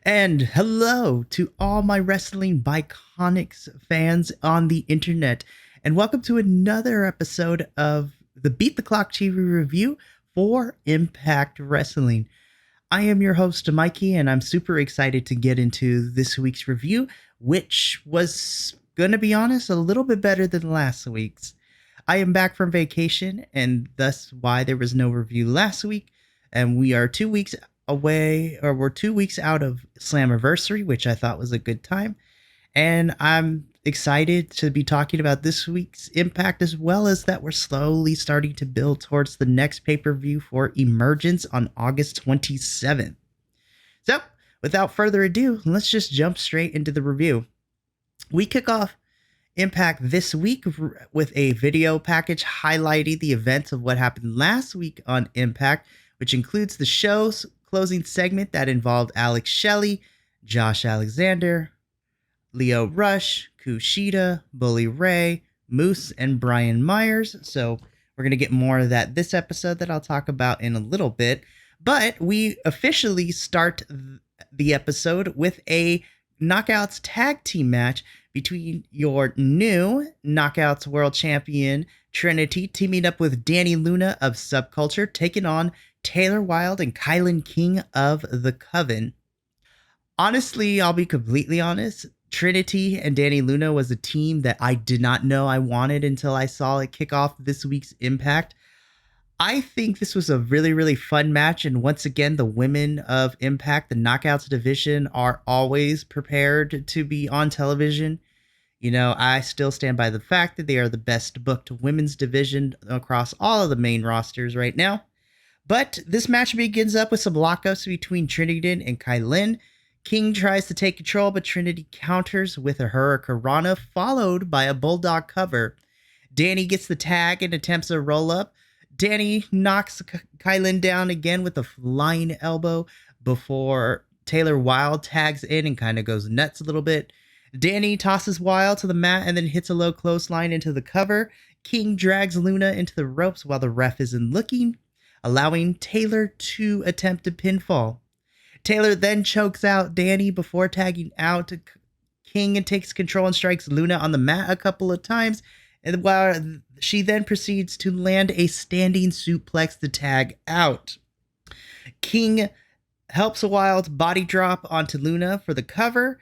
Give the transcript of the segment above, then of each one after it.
And hello to all my wrestling Bi-Conics fans on the internet. And welcome to another episode of the Beat the Clock TV review for Impact Wrestling. I am your host, Mikey, and I'm super excited to get into this week's review, which was, gonna be honest, a little bit better than last week's. I am back from vacation, and thus why there was no review last week. And we are 2 weeks away, or we're 2 weeks out of Slammiversary, which I thought was a good time. And I'm excited to be talking about this week's Impact, as well as that we're slowly starting to build towards the next pay-per-view for Emergence on August 27th. So, without further ado, let's just jump straight into the review. We kick off Impact this week with a video package highlighting the events of what happened last week on Impact, which includes the show's closing segment that involved Alex Shelley, Josh Alexander, Leo Rush, Kushida, Bully Ray, Moose, and Brian Myers. So we're going to get more of that this episode that I'll talk about in a little bit. But we officially start the episode with a Knockouts tag team match between your new Knockouts World Champion Trinity teaming up with Dani Luna of Subculture, taking on Taylor Wilde and Kylan King of the Coven. Honestly, I'll be completely honest, Trinity and Dani Luna was a team that I did not know I wanted until I saw it kick off this week's Impact. I think this was a really, really fun match, and once again, the women of Impact, the Knockouts division, are always prepared to be on television. You know, I still stand by the fact that they are the best booked women's division across all of the main rosters right now. But this match begins up with some lockups between Trinity and Kylan. King tries to take control, but Trinity counters with a Hurricanrana, followed by a Bulldog cover. Dani gets the tag and attempts a roll-up. Dani knocks Kylan down again with a flying elbow before Taylor Wilde tags in and kind of goes nuts a little bit. Dani tosses Wilde to the mat and then hits a low clothesline into the cover. King drags Luna into the ropes while the ref isn't looking, allowing Taylor to attempt a pinfall. Taylor then chokes out Dani before tagging out King and takes control and strikes Luna on the mat a couple of times, and while she then proceeds to land a standing suplex to tag out. King helps Wilde body drop onto Luna for the cover.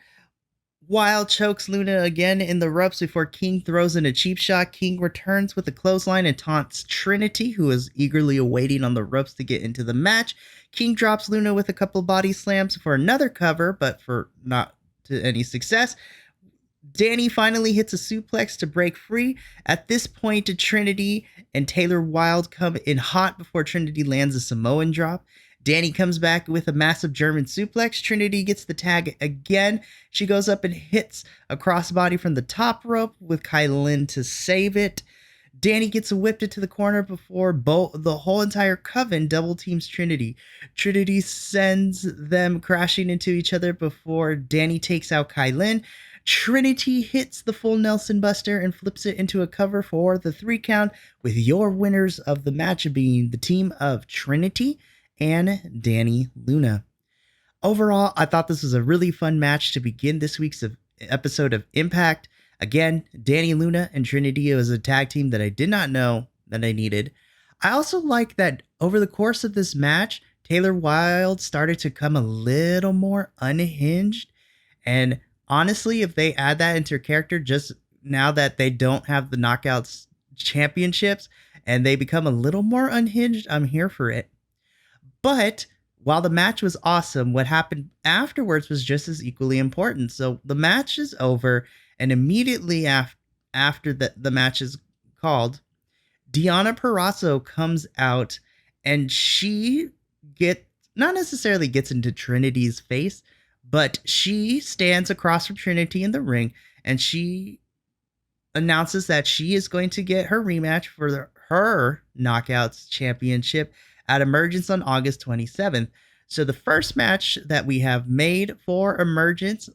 Wilde chokes Luna again in the ropes before King throws in a cheap shot. King returns with a clothesline and taunts Trinity, who is eagerly awaiting on the ropes to get into the match. King drops Luna with a couple body slams for another cover, but for not to any success. Dani finally hits a suplex to break free. At this point, Trinity and Taylor Wilde come in hot before Trinity lands a Samoan drop. Dani comes back with a massive German suplex. Trinity gets the tag again. She goes up and hits a crossbody from the top rope with Kylan to save it. Dani gets whipped into the corner before the whole entire coven double teams Trinity. Trinity sends them crashing into each other before Dani takes out Kylan. Trinity hits the full Nelson Buster and flips it into a cover for the 3 count, with your winners of the match being the team of Trinity and Dani Luna. Overall, I thought this was a really fun match to begin this week's episode of Impact. Again, Dani Luna and Trinity was a tag team that I did not know that I needed. I also like that over the course of this match, Taylor Wilde started to come a little more unhinged. And honestly, if they add that into her character just now that they don't have the Knockouts championships and they become a little more unhinged, I'm here for it. But while the match was awesome, what happened afterwards was just as equally important. So the match is over, and immediately after the match is called, Deonna Purrazzo comes out, and she not necessarily gets into Trinity's face, but she stands across from Trinity in the ring, and she announces that she is going to get her rematch for her Knockouts championship at Emergence on August 27th. So the first match that we have made for Emergence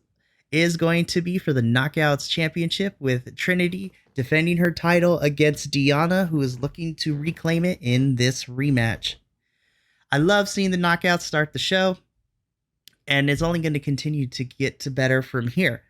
is going to be for the Knockouts championship, with Trinity defending her title against Deonna, who is looking to reclaim it in this rematch. I love seeing the Knockouts start the show. and it's only going to continue to get to better from here.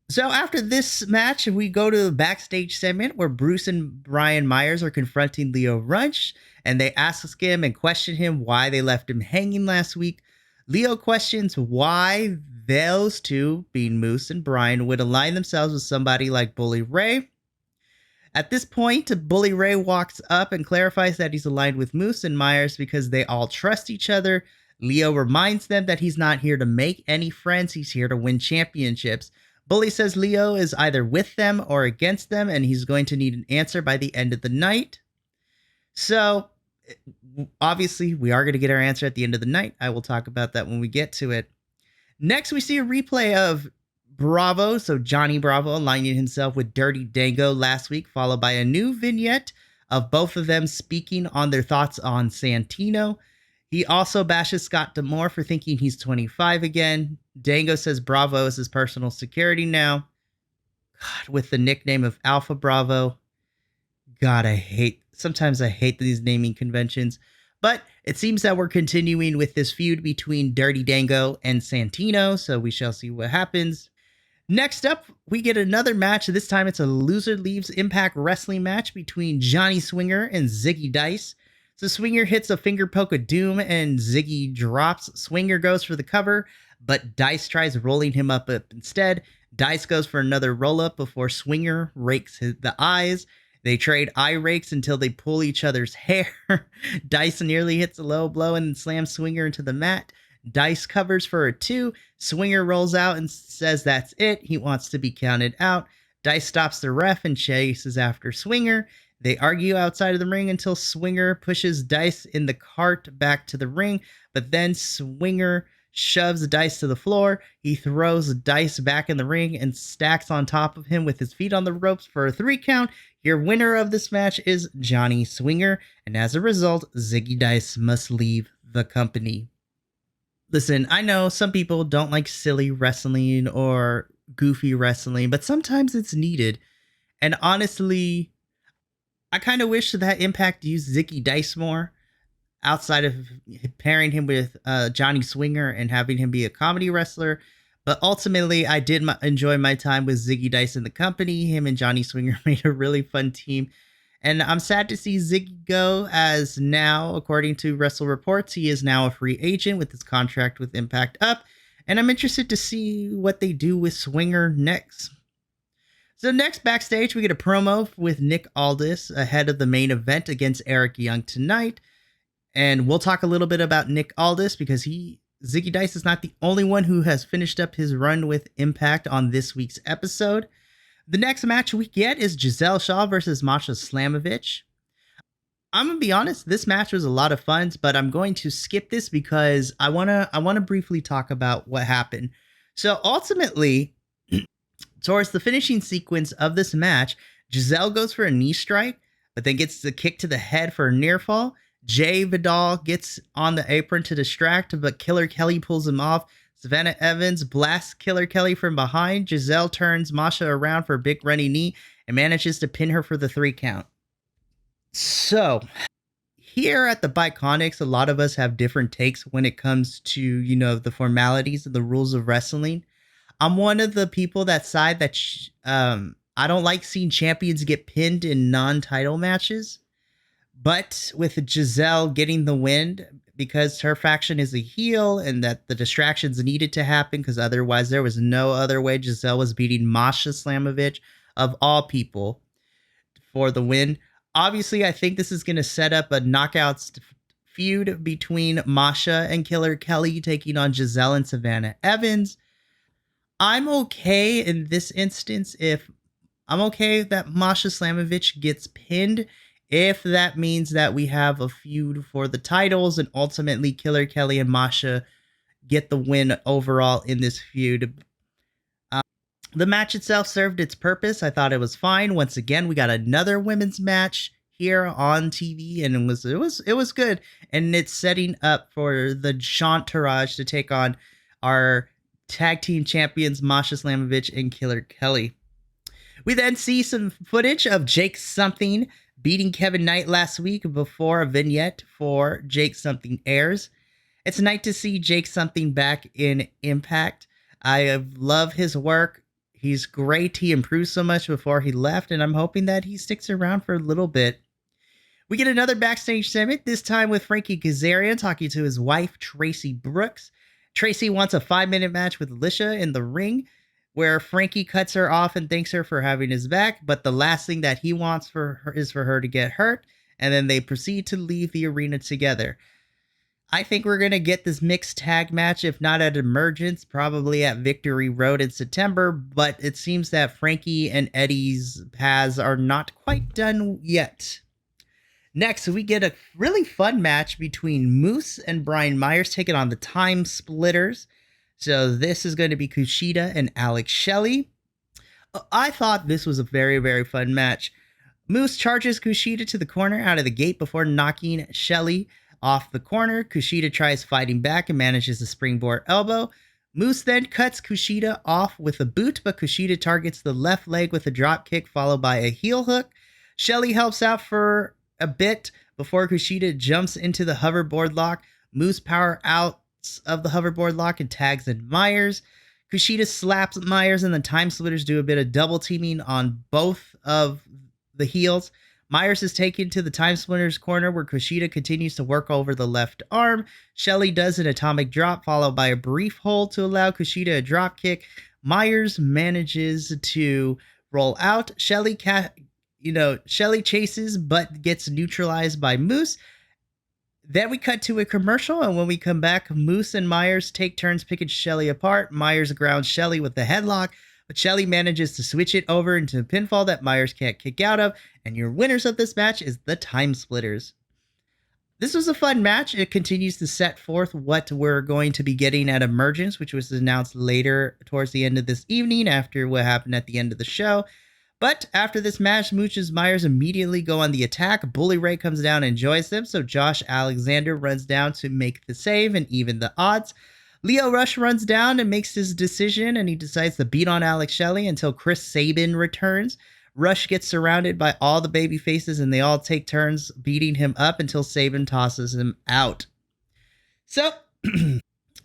So after this match, we go to the backstage segment where Bruce and Brian Myers are confronting Leo Rush, and they ask him and question him why they left him hanging last week. Leo questions why those two, being Moose and Brian, would align themselves with somebody like Bully Ray. At this point, Bully Ray walks up and clarifies that he's aligned with Moose and Myers because they all trust each other. Leo reminds them that he's not here to make any friends, he's here to win championships. Bully says Leo is either with them or against them, and he's going to need an answer by the end of the night. So, obviously, we are going to get our answer at the end of the night. I will talk about that when we get to it. Next, we see a replay of Bravo, so Johnny Bravo aligning himself with Dirty Dango last week, followed by a new vignette of both of them speaking on their thoughts on Santino. He also bashes Scott D'Amore for thinking he's 25 again. Dango says Bravo is his personal security now. God, with the nickname of Alpha Bravo. God, sometimes I hate these naming conventions. But it seems that we're continuing with this feud between Dirty Dango and Santino, so we shall see what happens. Next up, we get another match. This time it's a loser leaves Impact Wrestling match between Johnny Swinger and Ziggy Dice. So Swinger hits a finger poke of doom and Ziggy drops. Swinger goes for the cover, but Dice tries rolling him up instead. Dice goes for another roll up before Swinger rakes the eyes. They trade eye rakes until they pull each other's hair. Dice nearly hits a low blow and slams Swinger into the mat. Dice covers for a 2. Swinger rolls out and says that's it. He wants to be counted out. Dice stops the ref and chases after Swinger. They argue outside of the ring until Swinger pushes Dice in the cart back to the ring, but then Swinger shoves Dice to the floor. He throws Dice back in the ring and stacks on top of him with his feet on the ropes for a 3 count. Your winner of this match is Johnny Swinger, and as a result, Ziggy Dice must leave the company. Listen, I know some people don't like silly wrestling or goofy wrestling, but sometimes it's needed. And honestly, I kind of wish that Impact used Ziggy Dice more outside of pairing him with Johnny Swinger and having him be a comedy wrestler. But ultimately, I did enjoy my time with Ziggy Dice in the company. Him and Johnny Swinger made a really fun team. And I'm sad to see Ziggy go, as now, according to Wrestle Reports, he is now a free agent with his contract with Impact up. And I'm interested to see what they do with Swinger next. So next backstage, we get a promo with Nick Aldis ahead of the main event against Eric Young tonight. And we'll talk a little bit about Nick Aldis because Ziggy Dice is not the only one who has finished up his run with Impact on this week's episode. The next match we get is Giselle Shaw versus Masha Slamovich. I'm going to be honest, this match was a lot of fun, but I'm going to skip this because I want to briefly talk about what happened. So ultimately, towards the finishing sequence of this match, Giselle goes for a knee strike, but then gets the kick to the head for a near fall. Jay Vidal gets on the apron to distract, but Killer Kelly pulls him off. Savannah Evans blasts Killer Kelly from behind. Giselle turns Masha around for a big running knee and manages to pin her for the 3 count. So, here at the Bi-Conics, a lot of us have different takes when it comes to, the formalities and the rules of wrestling. I'm one of the people that side that I don't like seeing champions get pinned in non-title matches. But with Giselle getting the win, because her faction is a heel and that the distractions needed to happen, because otherwise there was no other way Giselle was beating Masha Slamovich, of all people, for the win. Obviously, I think this is going to set up a knockouts feud between Masha and Killer Kelly taking on Giselle and Savannah Evans. I'm okay in this instance I'm okay that Masha Slamovich gets pinned, if that means that we have a feud for the titles and ultimately Killer Kelly and Masha get the win overall in this feud. The match itself served its purpose. I thought it was fine. Once again, we got another women's match here on TV, and it was good. And it's setting up for the Shantaraj to take on our tag team champions Masha Slamovich and Killer Kelly. We then see some footage of Jake Something beating Kevin Knight last week before a vignette for Jake Something airs. It's nice to see Jake something back in Impact. I love his work. He's great. He improved so much before he left, and I'm hoping that he sticks around for a little bit. We get another backstage segment, this time with Frankie Kazarian talking to his wife, Tracy Brooks. Tracy wants a 5-minute match with Alicia in the ring, where Frankie cuts her off and thanks her for having his back, but the last thing that he wants for her is for her to get hurt, and then they proceed to leave the arena together. I think we're going to get this mixed tag match, if not at Emergence, probably at Victory Road in September, but it seems that Frankie and Eddie's paths are not quite done yet. Next, we get a really fun match between Moose and Brian Myers taking on the Time Splitters. So this is going to be Kushida and Alex Shelley. I thought this was a very, very fun match. Moose charges Kushida to the corner out of the gate before knocking Shelley off the corner. Kushida tries fighting back and manages a springboard elbow. Moose then cuts Kushida off with a boot, but Kushida targets the left leg with a drop kick followed by a heel hook. Shelley helps out for a bit before Kushida jumps into the hoverboard lock. Moose power out of the hoverboard lock and tags in Myers. Kushida slaps Myers and the Time Splitters do a bit of double teaming on both of the heels. Myers is taken to the Time Splitters corner where Kushida continues to work over the left arm. Shelley does an atomic drop followed by a brief hold to allow Kushida a drop kick. Myers manages to roll out. Shelley chases but gets neutralized by Moose. Then we cut to a commercial, and when we come back, Moose and Myers take turns picking Shelley apart. Myers grounds Shelley with the headlock, but Shelley manages to switch it over into a pinfall that Myers can't kick out of, and your winners of this match is the Time Splitters. This was a fun match. It continues to set forth what we're going to be getting at Emergence, which was announced later towards the end of this evening after what happened at the end of the show. But after this match, Moose and Myers immediately go on the attack. Bully Ray comes down and joins them, so Josh Alexander runs down to make the save and even the odds. Lio Rush runs down and makes his decision, and he decides to beat on Alex Shelley until Chris Sabin returns. Rush gets surrounded by all the baby faces, and they all take turns beating him up until Sabin tosses him out. So,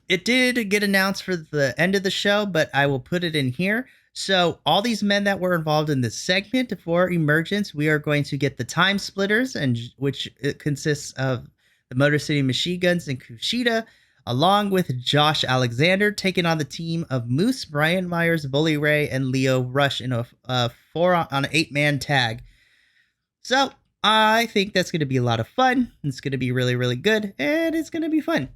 it did get announced for the end of the show, but I will put it in here. So all these men that were involved in this segment for Emergence, we are going to get the Time Splitters, and which it consists of the Motor City Machine Guns and Kushida, along with Josh Alexander taking on the team of Moose, Brian Myers, Bully Ray, and Lio Rush in a 8-man tag. So I think that's going to be a lot of fun. It's going to be really, really good, and it's going to be fun.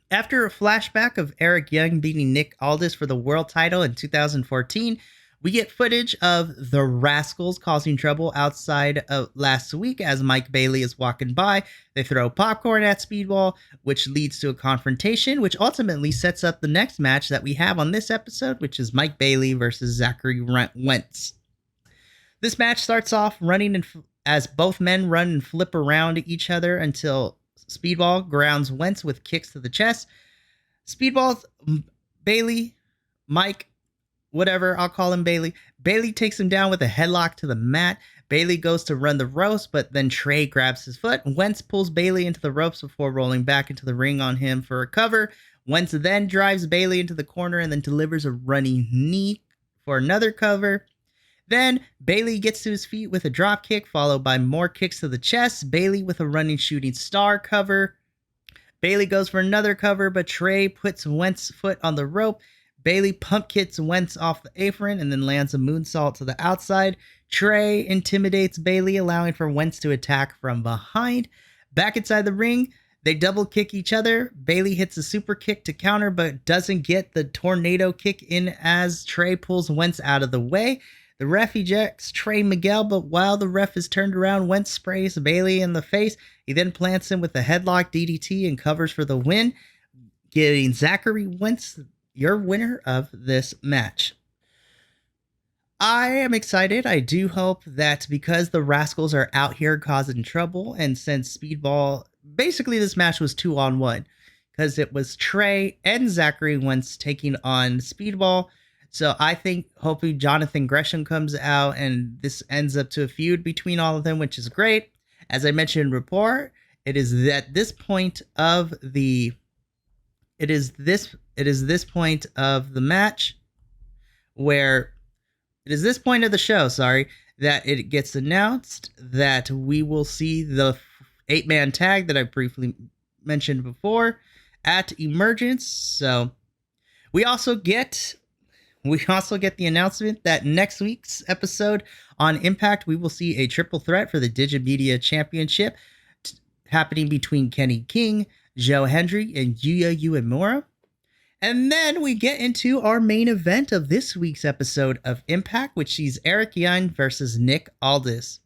After a flashback of Eric Young beating Nick Aldis for the world title in 2014, we get footage of the Rascals causing trouble outside of last week as Mike Bailey is walking by. They throw popcorn at Speedball, which leads to a confrontation, which ultimately sets up the next match that we have on this episode, which is Mike Bailey versus Zachary Wentz. This match starts off running as both men run and flip around each other until Speedball grounds Wentz with kicks to the chest. Speedball, Bailey, Mike, whatever, I'll call him Bailey. Bailey takes him down with a headlock to the mat. Bailey goes to run the ropes, but then Trey grabs his foot. Wentz pulls Bailey into the ropes before rolling back into the ring on him for a cover. Wentz then drives Bailey into the corner and then delivers a running knee for another cover. Then Bailey gets to his feet with a drop kick, followed by more kicks to the chest. Bailey with a running shooting star cover. Bailey goes for another cover, but Trey puts Wentz's foot on the rope. Bailey pump kicks Wentz off the apron and then lands a moonsault to the outside. Trey intimidates Bailey, allowing for Wentz to attack from behind. Back inside the ring, they double kick each other. Bailey hits a super kick to counter, but doesn't get the tornado kick in as Trey pulls Wentz out of the way. The ref ejects Trey Miguel, but while the ref is turned around, Wentz sprays Bailey in the face. He then plants him with a headlock DDT and covers for the win, giving Zachary Wentz your winner of this match. I am excited. I do hope that because the Rascals are out here causing trouble, and since Speedball, basically this match was 2-on-1, because it was Trey and Zachary Wentz taking on Speedball. So I think hopefully Jonathan Gresham comes out and this ends up to a feud between all of them, which is great. As I mentioned before, it is at this point of the it is this point of the match where it is this point of the show, that it gets announced that we will see the 8-man tag that I briefly mentioned before at Emergence. So we also get the announcement that next week's episode on Impact, we will see a triple threat for the Digimedia Championship happening between Kenny King, Joe Hendry, and Yuya Uemura. And then we get into our main event of this week's episode of Impact, which sees Eric Young versus Nick Aldis.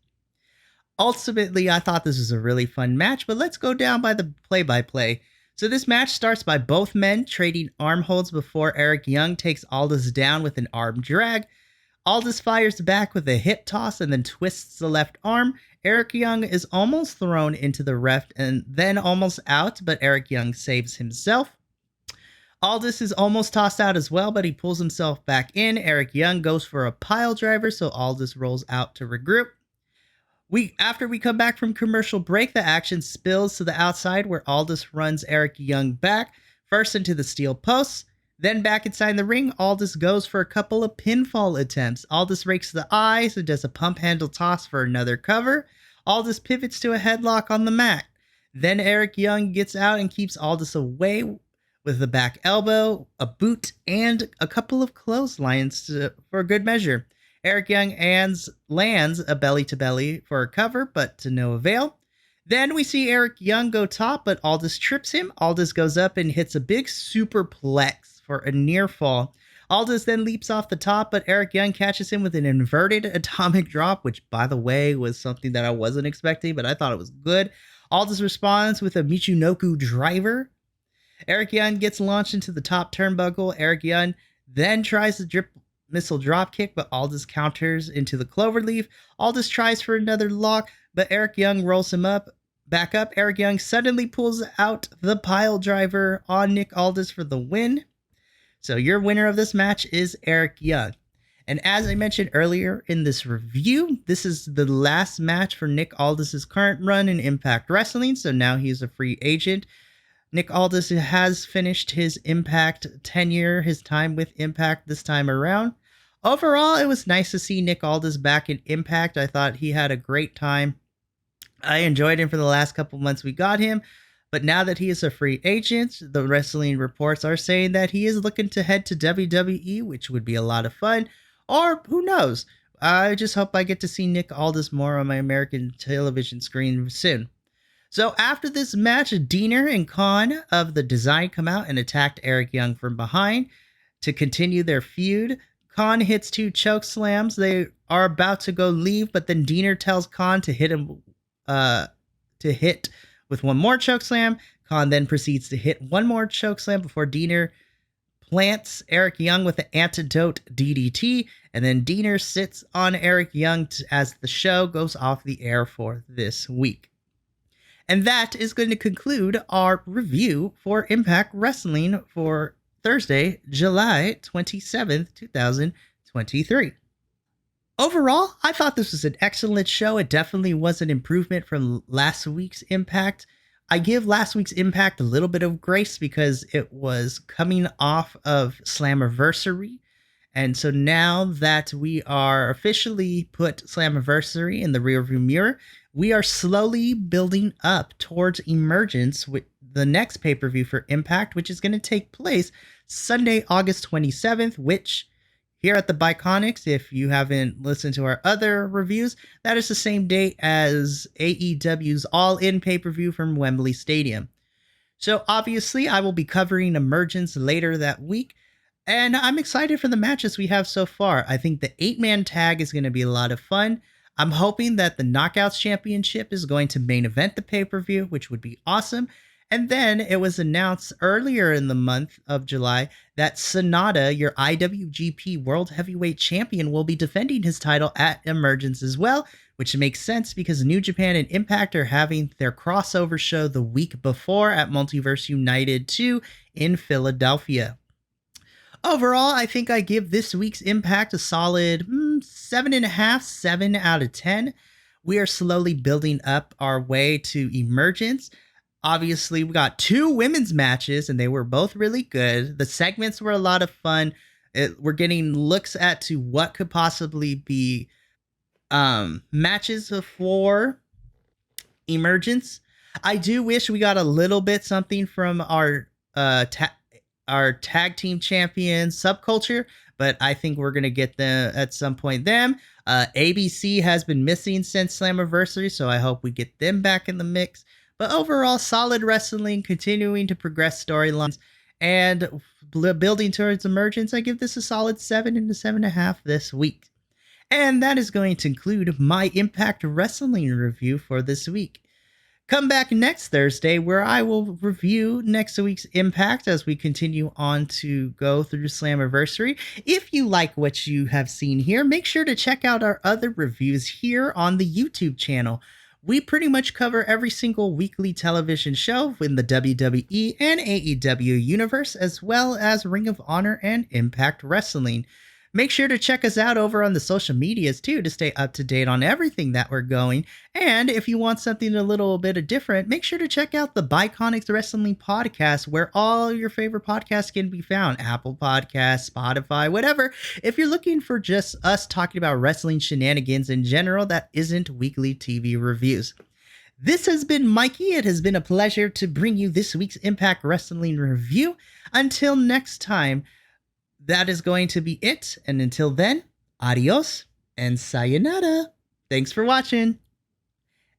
Ultimately, I thought this was a really fun match, but let's go down by the play-by-play. So this match starts by both men trading arm holds before Eric Young takes Aldis down with an arm drag. Aldis fires back with a hip toss and then twists the left arm. Eric Young is almost thrown into the ref and then almost out, but Eric Young saves himself. Aldis is almost tossed out as well, but he pulls himself back in. Eric Young goes for a pile driver, so Aldis rolls out to regroup. After we come back from commercial break, the action spills to the outside where Aldis runs Eric Young back, first into the steel posts, then back inside the ring. Aldis goes for a couple of pinfall attempts. Aldis rakes the eyes and does a pump handle toss for another cover. Aldis pivots to a headlock on the mat. Then Eric Young gets out and keeps Aldis away with a back elbow, a boot, and a couple of clotheslines for good measure. Eric Young lands a belly-to-belly for a cover, but to no avail. Then we see Eric Young go top, but Aldis trips him. Aldis goes up and hits a big superplex for a near fall. Aldis then leaps off the top, but Eric Young catches him with an inverted atomic drop, which, by the way, was something that I wasn't expecting, but I thought it was good. Aldis responds with a Michinoku driver. Eric Young gets launched into the top turnbuckle. Eric Young then tries the drip missile dropkick, but Aldis counters into the cloverleaf. Aldis tries for another lock, but Eric Young rolls him back up. Eric Young suddenly pulls out the pile driver on Nick Aldis for the win. So your winner of this match is Eric Young. And as I mentioned earlier in this review, this is the last match for Nick Aldis' current run in Impact Wrestling, so now he's a free agent. Nick Aldis has finished his Impact tenure, his time with Impact this time around. Overall, it was nice to see Nick Aldis back in Impact. I thought he had a great time. I enjoyed him for the last couple months we got him. But now that he is a free agent, the wrestling reports are saying that he is looking to head to WWE, which would be a lot of fun. Or who knows? I just hope I get to see Nick Aldis more on my American television screen soon. So after this match, Diener and Khan of The Design come out and attacked Eric Young from behind to continue their feud. Khan hits 2 choke slams. They are about to go leave, but then Diener tells Khan to hit with one more choke slam. Khan then proceeds to hit one more choke slam before Diener plants Eric Young with the antidote DDT, and then Diener sits on Eric Young as the show goes off the air for this week. And that is going to conclude our review for Impact Wrestling for Thursday, July 27th, 2023. Overall, I thought this was an excellent show. It definitely was an improvement from last week's Impact. I give last week's Impact a little bit of grace because it was coming off of Slammiversary. And so now that we are officially put Slammiversary in the rearview mirror, we are slowly building up towards Emergence with the next pay-per-view for Impact, which is going to take place Sunday, August 27th, which here at the Bi-Conics, if you haven't listened to our other reviews, that is the same date as AEW's All-In pay-per-view from Wembley Stadium. So obviously, I will be covering Emergence later that week, and I'm excited for the matches we have so far. I think the 8-man tag is going to be a lot of fun. I'm hoping that the Knockouts Championship is going to main event the pay-per-view, which would be awesome. And then it was announced earlier in the month of July that Sonata, your IWGP World Heavyweight Champion, will be defending his title at Emergence as well, which makes sense because New Japan and Impact are having their crossover show the week before at Multiverse United 2 in Philadelphia. Overall, I think I give this week's Impact a solid 7.5, 7 out of 10. We are slowly building up our way to Emergence. obviously, we got 2 women's matches, and they were both really good. The segments were a lot of fun. We're getting looks at to what could possibly be matches for Emergence. I do wish we got a little bit something from our our tag team champions Subculture, but I think we're gonna get them at some point. ABC has been missing since Slammiversary, so I hope we get them back in the mix. But overall, solid wrestling, continuing to progress storylines, and building towards Emergence. I give this a solid 7 and a 7.5 this week. And that is going to conclude my Impact Wrestling review for this week. Come back next Thursday where I will review next week's Impact as we continue on to go through Slammiversary. If you like what you have seen here, make sure to check out our other reviews here on the YouTube channel. We pretty much cover every single weekly television show in the WWE and AEW universe, as well as Ring of Honor and Impact Wrestling. Make sure to check us out over on the social medias too to stay up to date on everything that we're going. And if you want something a little bit different, make sure to check out the Bi-Conics Wrestling Podcast, where all your favorite podcasts can be found. Apple Podcasts, Spotify, whatever. If you're looking for just us talking about wrestling shenanigans in general, that isn't weekly TV reviews. This has been Mikey. It has been a pleasure to bring you this week's Impact Wrestling review. Until next time, that is going to be it. And until then, adios and sayonara. Thanks for watching.